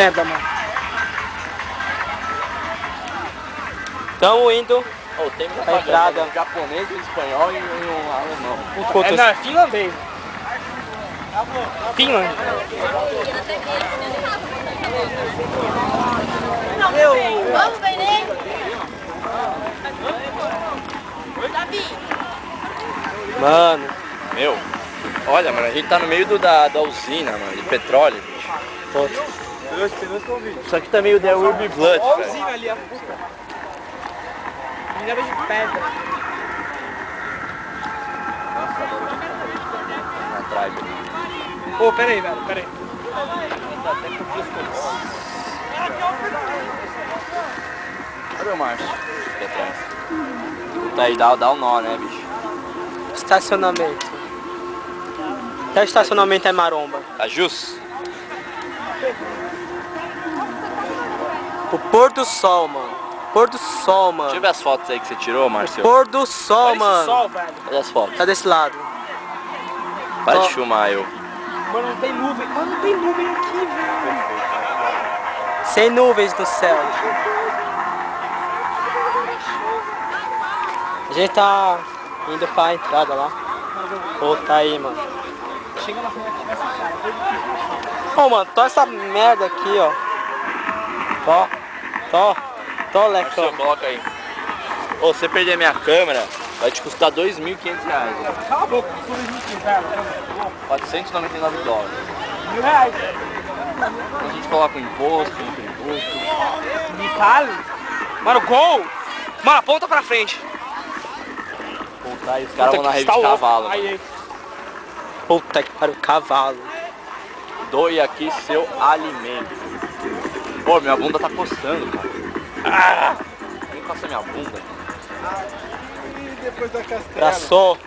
Merda, mano. Tamo indo Oh, tem pra entrada. Um japonês, um espanhol e um alemão. Puta, não, é finlandês. Finland. Vamos, Benê! Mano, Meu, olha, mano, a gente tá no meio da usina, mano, de petróleo, bicho. foda. Isso aqui tá meio The Ruby Blood, Olha a velho. usina ali, a puta. Minério de pedra. Atrás. Ô, peraí, velho, peraí. Cadê o Márcio? Aqui atrás. Puta aí, dá um nó, né, bicho? Estacionamento. Até estacionamento é maromba. Tá justo? O pôr do sol, mano. Pôr do sol, Deixa eu mano. ver as fotos aí que você tirou, Márcio. Pôr do sol, Olha esse mano. sol, velho. Olha as fotos. Tá desse lado. Para Ó. de filmar eu. Mano, não tem nuvem. Mano, não tem nuvem aqui, velho. Sem nuvens no céu. A gente tá indo pra entrada lá. Pô, tá aí, mano. Chega na rua aqui, essa cara. Ô, mano, tô essa merda aqui, ó. Tô, lecão. Márcio, coloca aí. Ô, se você perder minha câmera, vai te custar R$2.500. Cala a boca, por isso, velho. $499. R$1.000. A gente coloca o imposto, o tributo. Me fale. Mano, gol! Mano, aponta pra frente. Puta, aí os caras vão na rede Tá de louco. cavalo. Aí, mano. aí. Puta que pariu, cavalo. Doe aqui seu alimento. Pô, minha bunda tá coçando, cara. Vem coçar minha bunda. E depois da castela. Traçou.